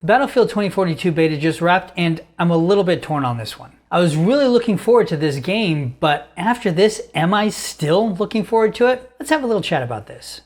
Battlefield 2042 beta just wrapped and I'm a little bit torn on this one. I was really looking forward to this game, but after this, am I still looking forward to it? Let's have a little chat about this.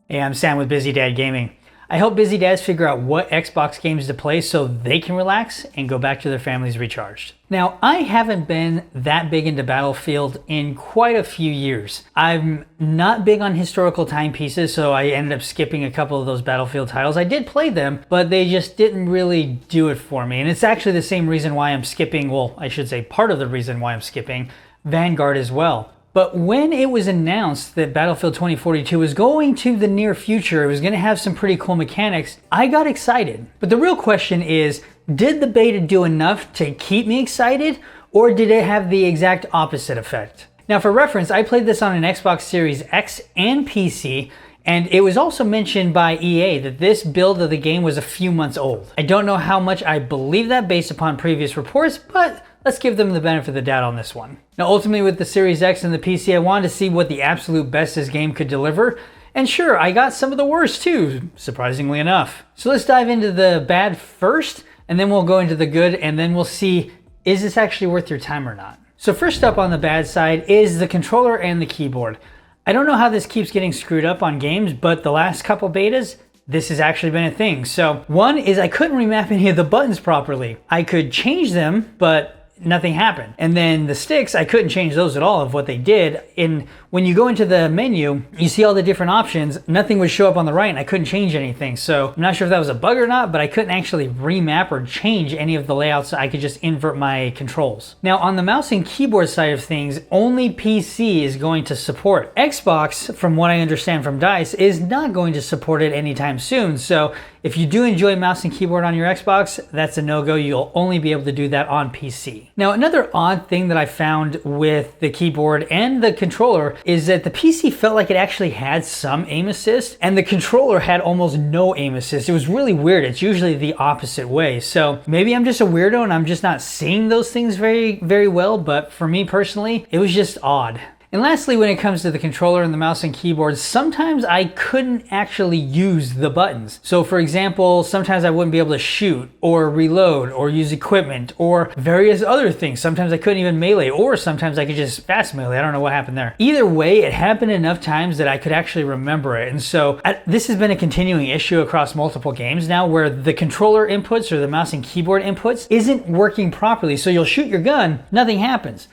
Hey, I'm Sam with Busy Dad Gaming. I help busy dads figure out what Xbox games to play so they can relax and go back to their families recharged. Now, I haven't been that big into Battlefield in quite a few years. I'm not big on historical timepieces, so I ended up skipping a couple of those Battlefield titles. I did play them, but they just didn't really do it for me. And it's actually the same reason why I'm skipping, well, I should say part of the reason why I'm skipping Vanguard as well. But when it was announced that Battlefield 2042 was going to the near future, it was going to have some pretty cool mechanics, I got excited. But the real question is, did the beta do enough to keep me excited, or did it have the exact opposite effect? Now, for reference, I played this on an Xbox Series X and PC, and it was also mentioned by EA that this build of the game was a few months old. I don't know how much I believe that based upon previous reports, but let's give them the benefit of the doubt on this one. Now, ultimately with the Series X and the PC, I wanted to see what the absolute best this game could deliver. And sure, I got some of the worst too, surprisingly enough. So let's dive into the bad first, and then we'll go into the good, and then we'll see, is this actually worth your time or not? So first up on the bad side is the controller and the keyboard. I don't know how this keeps getting screwed up on games, but the last couple betas, this has actually been a thing. So one is I couldn't remap any of the buttons properly. I could change them, but nothing happened. And then the sticks, I couldn't change those at all of what they did. And when you go into the menu, you see all the different options. Nothing would show up on the right and I couldn't change anything. So I'm not sure if that was a bug or not, but I couldn't actually remap or change any of the layouts. I could just invert my controls. Now on the mouse and keyboard side of things, only PC is going to support. Xbox, from what I understand from DICE, is not going to support it anytime soon. So if you do enjoy mouse and keyboard on your Xbox, that's a no-go. You'll only be able to do that on PC. Now, another odd thing that I found with the keyboard and the controller is that the PC felt like it actually had some aim assist, and the controller had almost no aim assist. It was really weird. It's usually the opposite way. So maybe I'm just a weirdo and I'm just not seeing those things very well, but for me personally, it was just odd. And lastly, when it comes to the controller and the mouse and keyboard, sometimes I couldn't actually use the buttons. So for example, sometimes I wouldn't be able to shoot or reload or use equipment or various other things. Sometimes I couldn't even melee, or sometimes I could just fast melee. I don't know what happened there. Either way, it happened enough times that I could actually remember it. And so this has been a continuing issue across multiple games now, where the controller inputs or the mouse and keyboard inputs isn't working properly. So you'll shoot your gun, nothing happens.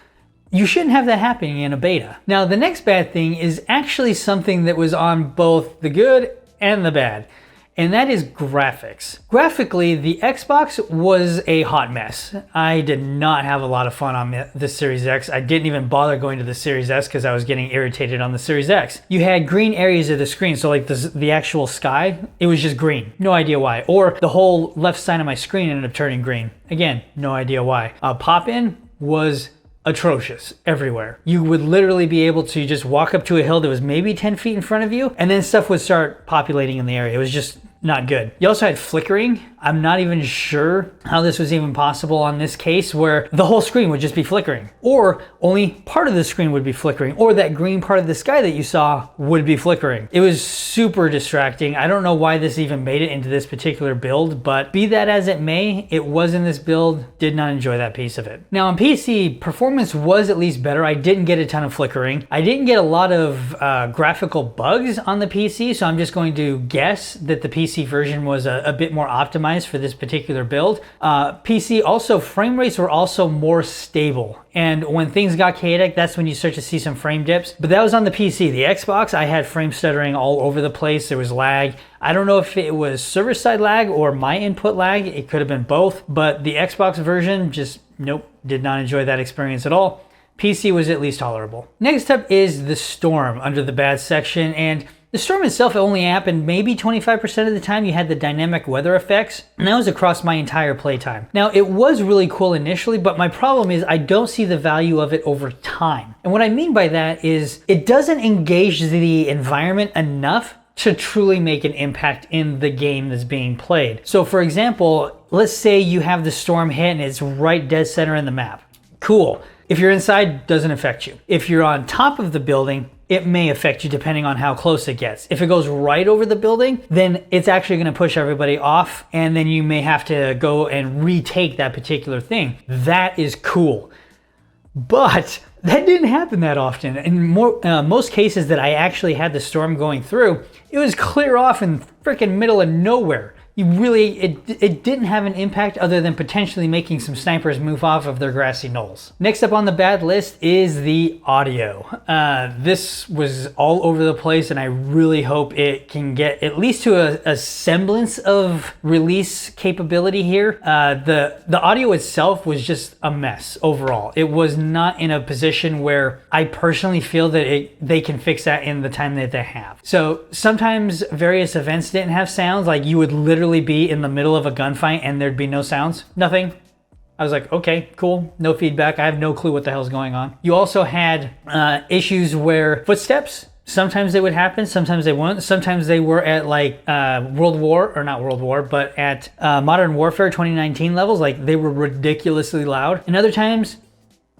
You shouldn't have that happening in a beta. Now, the next bad thing is actually something that was on both the good and the bad, and that is graphics. Graphically, the Xbox was a hot mess. I did not have a lot of fun on the Series X. I didn't even bother going to the Series S because I was getting irritated on the Series X. You had green areas of the screen, so like the actual sky, it was just green. No idea why. Or the whole left side of my screen ended up turning green. Again, no idea why. Pop-in was atrocious everywhere. You would literally be able to just walk up to a hill that was maybe 10 feet in front of you, and then stuff would start populating in the area. It was just not good. You also had flickering. I'm not even sure how this was even possible on this case, where the whole screen would just be flickering, or only part of the screen would be flickering, or that green part of the sky that you saw would be flickering. It was super distracting. I don't know why this even made it into this particular build, but be that as it may, it was in this build. Did not enjoy that piece of it. Now on PC, performance was at least better. I didn't get a ton of flickering. I didn't get a lot of graphical bugs on the PC, so I'm just going to guess that the PC version was a bit more optimized for this particular build. PC also, frame rates were also more stable. And when things got chaotic, that's when you start to see some frame dips. But that was on the PC. The Xbox, I had frame stuttering all over the place. There was lag. I don't know if it was server side lag or my input lag. It could have been both. But the Xbox version, just nope, did not enjoy that experience at all. PC was at least tolerable. Next up is the storm under the bad section. And the storm itself only happened maybe 25% of the time. You had the dynamic weather effects, and that was across my entire playtime. Now, it was really cool initially, but my problem is I don't see the value of it over time. And what I mean by that is it doesn't engage the environment enough to truly make an impact in the game that's being played. So for example, let's say you have the storm hit and it's right dead center in the map. Cool. If you're inside, doesn't affect you. If you're on top of the building, it may affect you depending on how close it gets. If it goes right over the building, then it's actually going to push everybody off, and then you may have to go and retake that particular thing. That is cool. But that didn't happen that often. In most cases that I actually had the storm going through, it was clear off in freaking middle of nowhere. It didn't have an impact other than potentially making some snipers move off of their grassy knolls. Next up on the bad list is the audio. This was all over the place, and I really hope it can get at least to a semblance of release capability here. The audio itself was just a mess overall. It was not in a position where I personally feel that they can fix that in the time that they have. So sometimes various events didn't have sounds, like you would literally be in the middle of a gunfight and there'd be no sounds, nothing. I was like, okay, cool, no feedback. I have no clue what the hell's going on. You also had issues where footsteps, sometimes they would happen, sometimes they wouldn't. Sometimes they were at like not World War, but at Modern Warfare 2019 levels, like they were ridiculously loud. And other times,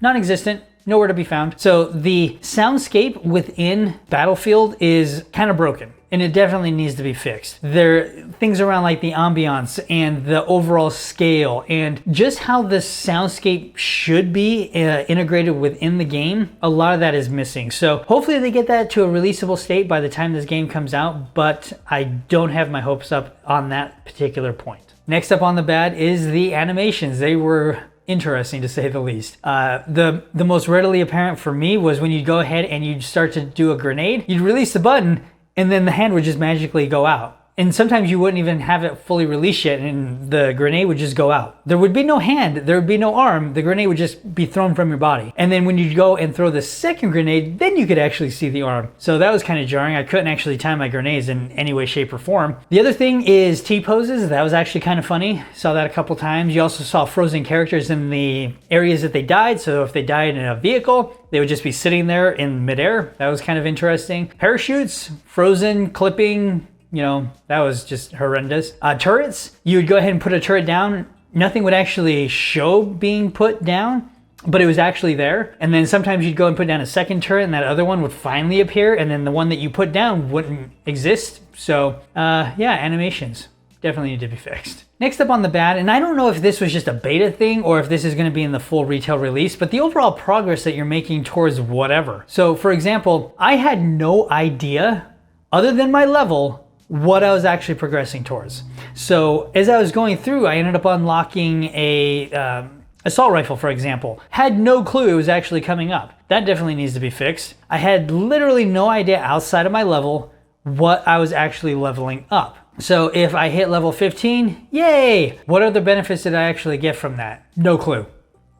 non-existent, nowhere to be found. So the soundscape within Battlefield is kind of broken, and it definitely needs to be fixed. There are things around like the ambiance and the overall scale and just how the soundscape should be integrated within the game. A lot of that is missing. So hopefully they get that to a releasable state by the time this game comes out, but I don't have my hopes up on that particular point. Next up on the bad is the animations. They were interesting to say the least. The most readily apparent for me was when you'd go ahead and you'd start to do a grenade, you'd release the button, and then the hand would just magically go out. And sometimes you wouldn't even have it fully released yet, and the grenade would just go out. There would be no hand, there would be no arm, the grenade would just be thrown from your body. And then when you go and throw the second grenade, then you could actually see the arm. So that was kind of jarring. I couldn't actually time my grenades in any way, shape, or form. The other thing is T-poses. That was actually kind of funny. Saw that a couple times. You also saw frozen characters in the areas that they died. So if they died in a vehicle, they would just be sitting there in midair. That was kind of interesting. Parachutes, frozen, clipping, you know, that was just horrendous. Turrets, you would go ahead and put a turret down. Nothing would actually show being put down, but it was actually there. And then sometimes you'd go and put down a second turret and that other one would finally appear, and then the one that you put down wouldn't exist. So yeah, animations definitely need to be fixed. Next up on the bad, and I don't know if this was just a beta thing or if this is going to be in the full retail release, but the overall progress that you're making towards whatever. So for example, I had no idea, other than my level, what I was actually progressing towards. So as I was going through, I ended up unlocking a assault rifle, for example. Had no clue it was actually coming up. That definitely needs to be fixed. I had literally no idea outside of my level what I was actually leveling up. So if I hit level 15, yay! What other benefits did I actually get from that? No clue.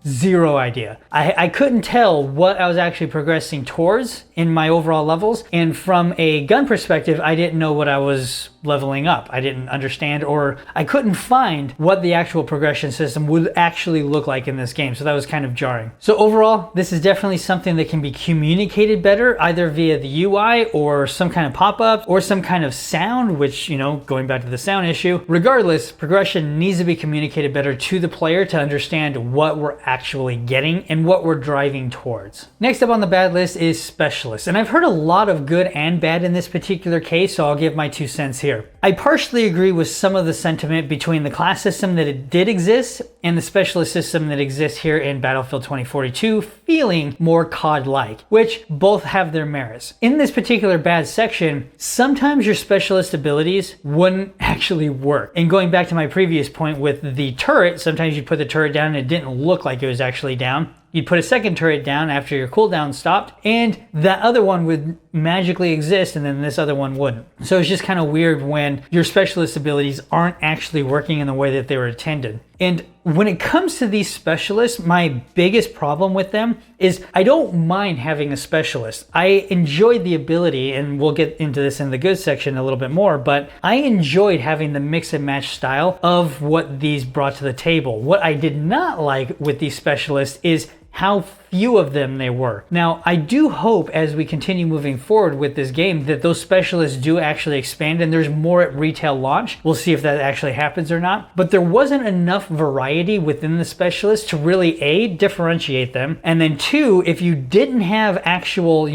Zero idea. I couldn't tell what I was actually progressing towards in my overall levels. And from a gun perspective, I didn't know what I was leveling up. I didn't understand, or I couldn't find what the actual progression system would actually look like in this game. So that was kind of jarring. So overall, this is definitely something that can be communicated better, either via the UI or some kind of pop-up or some kind of sound, which, you know, going back to the sound issue, regardless, progression needs to be communicated better to the player to understand what we're actually getting and what we're driving towards. Next up on the bad list is specialists. And I've heard a lot of good and bad in this particular case, so I'll give my 2 cents here. I partially agree with some of the sentiment between the class system that it did exist and the specialist system that exists here in Battlefield 2042 feeling more COD-like, which both have their merits. In this particular bad section, sometimes your specialist abilities wouldn't actually work. And going back to my previous point with the turret, sometimes you put the turret down and it didn't look like it was actually down. You'd put a second turret down after your cooldown stopped, and that other one would magically exist, and then this other one wouldn't. So it's just kind of weird when your specialist abilities aren't actually working in the way that they were intended. And when it comes to these specialists, my biggest problem with them is I don't mind having a specialist. I enjoyed the ability, and we'll get into this in the good section a little bit more, but I enjoyed having the mix and match style of what these brought to the table. What I did not like with these specialists is how few of them there were. Now, I do hope as we continue moving forward with this game that those specialists do actually expand and there's more at retail launch. We'll see if that actually happens or not. But there wasn't enough variety within the specialists to really A, differentiate them, and then two, if you didn't have actual,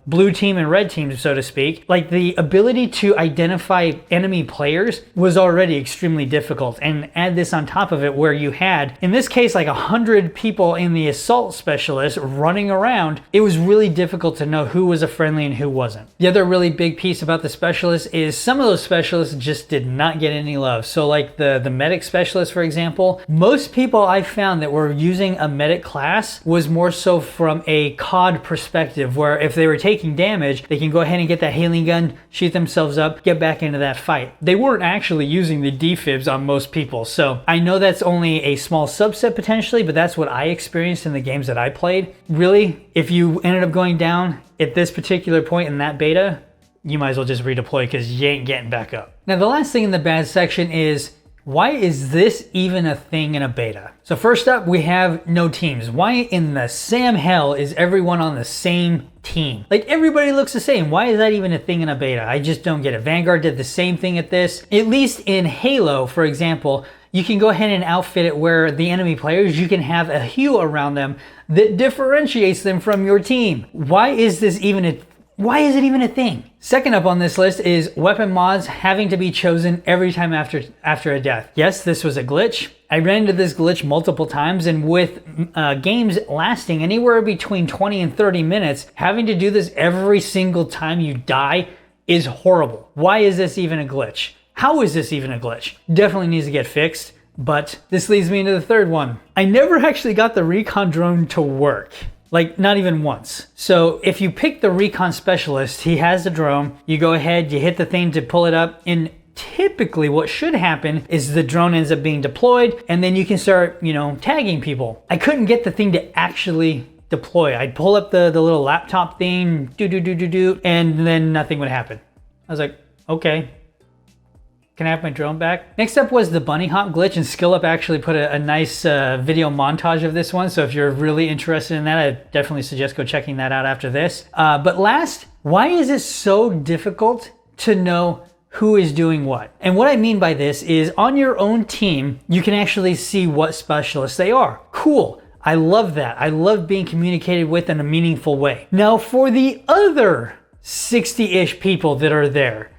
blue team and red team, so to speak, like the ability to identify enemy players was already extremely difficult. And add this on top of it where you had, in this case, like 100 people in the assault specialist running around, it was really difficult to know who was a friendly and who wasn't. The other really big piece about the specialists is some of those specialists just did not get any love. So like the medic specialist, for example, most people I found that were using a medic class was more so from a COD perspective, where if they were taking damage, they can go ahead and get that healing gun, shoot themselves up, get back into that fight. They weren't actually using the defibs on most people. So I know that's only a small subset potentially, but that's what I experienced in the games that I played. Really, if you ended up going down at this particular point in that beta, you might as well just redeploy because you ain't getting back up. Now, the last thing in the bad section is, why is this even a thing in a beta? So first up, we have no teams. Why in the Sam hell is everyone on the same team? Like, everybody looks the same. Why is that even a thing in a beta? I just don't get it. Vanguard did the same thing at this. At least in Halo, for example, you can go ahead and outfit it where the enemy players, you can have a hue around them that differentiates them from your team. Why is it even a thing? Second up on this list is weapon mods having to be chosen every time after a death. Yes, this was a glitch. I ran into this glitch multiple times, and with games lasting anywhere between 20 and 30 minutes, having to do this every single time you die is horrible. Why is this even a glitch? How is this even a glitch? Definitely needs to get fixed, but this leads me into the third one. I never actually got the recon drone to work. Like, not even once. So if you pick the recon specialist, he has the drone, you go ahead, you hit the thing to pull it up, and typically what should happen is the drone ends up being deployed, and then you can start, tagging people. I couldn't get the thing to actually deploy. I'd pull up the little laptop thing, and then nothing would happen. I was like, okay. Can I have my drone back? Next up was the bunny hop glitch, and SkillUp actually put a nice video montage of this one. So if you're really interested in that, I definitely suggest go checking that out after this. But last, why is it so difficult to know who is doing what? And what I mean by this is on your own team, you can actually see what specialists they are. Cool. I love that. I love being communicated with in a meaningful way. Now for the other 60-ish people that are there,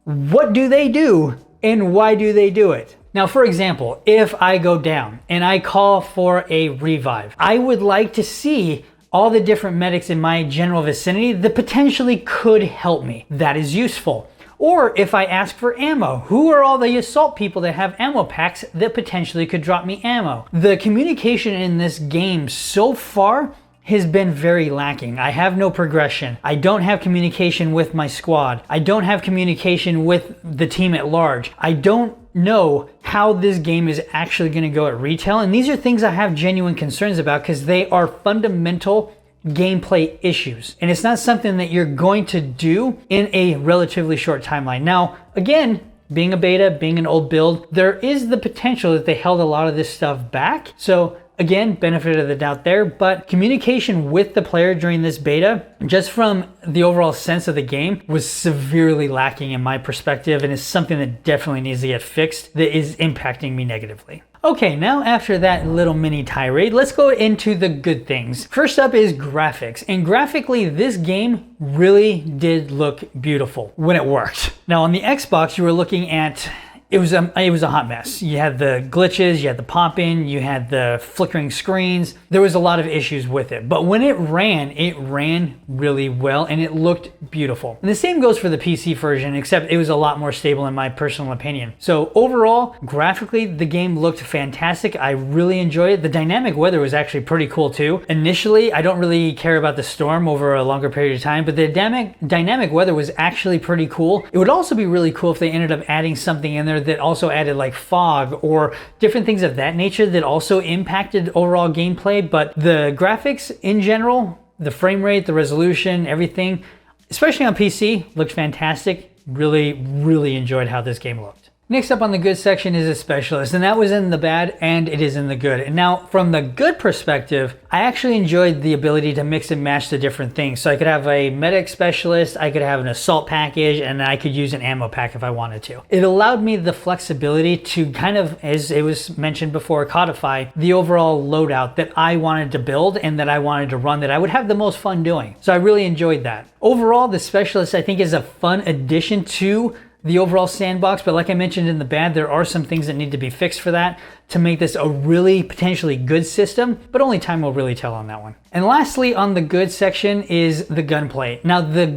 what do they do and why do they do it? Now, for example, if I go down and I call for a revive, I would like to see all the different medics in my general vicinity that potentially could help me. That is useful. Or if I ask for ammo, who are all the assault people that have ammo packs that potentially could drop me ammo? The communication in this game so far has been very lacking. I have no progression. I don't have communication with my squad. I don't have communication with the team at large. I don't know how this game is actually going to go at retail. And these are things I have genuine concerns about because they are fundamental gameplay issues. And it's not something that you're going to do in a relatively short timeline. Now, again, being a beta, being an old build, there is the potential that they held a lot of this stuff back. So again, benefit of the doubt there, but communication with the player during this beta, just from the overall sense of the game, was severely lacking in my perspective, and is something that definitely needs to get fixed that is impacting me negatively. Okay, now after that little mini tirade, let's go into the good things. First up is graphics, and graphically this game really did look beautiful when it worked. Now on the Xbox, you were looking at it was a hot mess. You had the glitches, you had the pop-in, you had the flickering screens. There was a lot of issues with it. But when it ran really well and it looked beautiful. And the same goes for the PC version, except it was a lot more stable in my personal opinion. So overall, graphically, the game looked fantastic. I really enjoyed it. The dynamic weather was actually pretty cool too. Initially, I don't really care about the storm over a longer period of time, but the dynamic weather was actually pretty cool. It would also be really cool if they ended up adding something in there that also added like fog or different things of that nature that also impacted overall gameplay. But the graphics in general, the frame rate, the resolution, everything, especially on PC, looked fantastic. Really enjoyed how this game looked. Next up on the good section is a specialist, and that was in the bad and it is in the good. And now from the good perspective, I actually enjoyed the ability to mix and match the different things. So I could have a medic specialist, I could have an assault package, and I could use an ammo pack if I wanted to. It allowed me the flexibility to kind of, as it was mentioned before, codify the overall loadout that I wanted to build and that I wanted to run, that I would have the most fun doing. So I really enjoyed that. Overall, the specialist I think is a fun addition to the overall sandbox, but like I mentioned in the bad, there are some things that need to be fixed for that to make this a really potentially good system, but only time will really tell on that one. And lastly, on the good section is the gunplay. Now the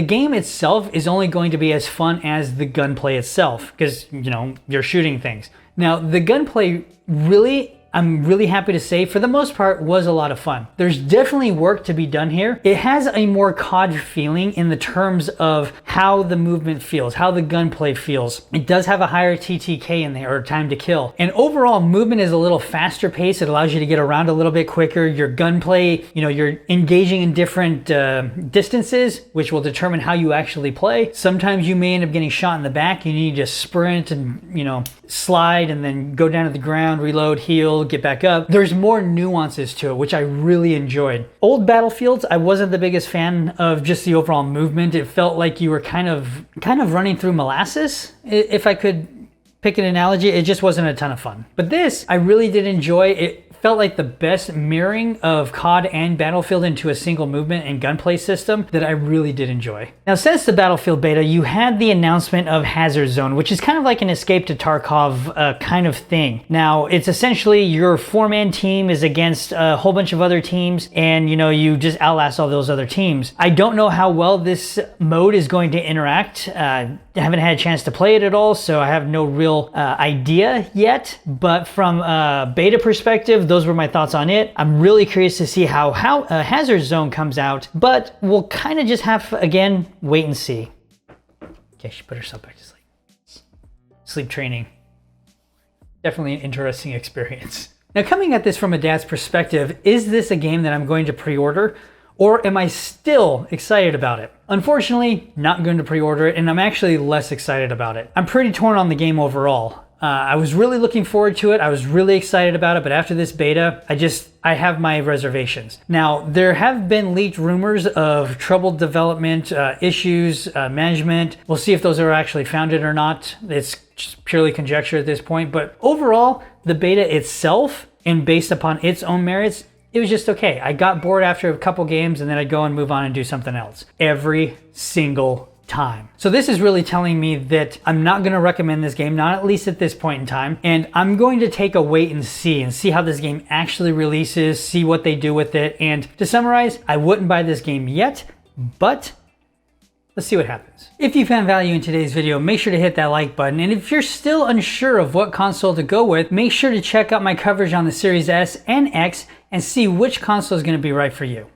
game itself is only going to be as fun as the gunplay itself, because you know, you're shooting things. Now the gunplay really, I'm really happy to say, for the most part, was a lot of fun. There's definitely work to be done here. It has a more COD feeling in the terms of how the movement feels, how the gunplay feels. It does have a higher TTK in there, or time to kill. And overall, movement is a little faster paced. It allows you to get around a little bit quicker. Your gunplay, you know, you're engaging in different distances, which will determine how you actually play. Sometimes you may end up getting shot in the back. You need to sprint and, you know, slide and then go down to the ground, reload, heal, get back up. There's more nuances to it, which I really enjoyed. Old Battlefields, I wasn't the biggest fan of just the overall movement. It felt like you were kind of running through molasses, if I could pick an analogy. It just wasn't a ton of fun. But this, I really did enjoy. It felt like the best mirroring of COD and Battlefield into a single movement and gunplay system that I really did enjoy. Now, since the Battlefield beta, you had the announcement of Hazard Zone, which is kind of like an Escape to Tarkov kind of thing. Now, it's essentially your 4-man team is against a whole bunch of other teams, and you know, you just outlast all those other teams. I don't know how well this mode is going to interact. I haven't had a chance to play it at all, so I have no real idea yet, but from a beta perspective, those were my thoughts on it. I'm really curious to see how Hazard Zone comes out, but we'll kind of just have, again, wait and see. Okay, she put herself back to sleep. Sleep training. Definitely an interesting experience. Now, coming at this from a dad's perspective, is this a game that I'm going to pre-order? Or am I still excited about it? Unfortunately, not going to pre-order it, and I'm actually less excited about it. I'm pretty torn on the game overall. I was really looking forward to it. I was really excited about it, but after this beta, I have my reservations. Now, there have been leaked rumors of troubled development, issues, management. We'll see if those are actually founded or not. It's just purely conjecture at this point, but overall, the beta itself, and based upon its own merits, it was just okay. I got bored after a couple games, and then I'd go and move on and do something else. Every single time. So this is really telling me that I'm not going to recommend this game, not at least at this point in time, and I'm going to take a wait and see how this game actually releases, see what they do with it. And to summarize, I wouldn't buy this game yet, but let's see what happens. If you found value in today's video, make sure to hit that like button. And if you're still unsure of what console to go with, make sure to check out my coverage on the Series S and X and see which console is going to be right for you.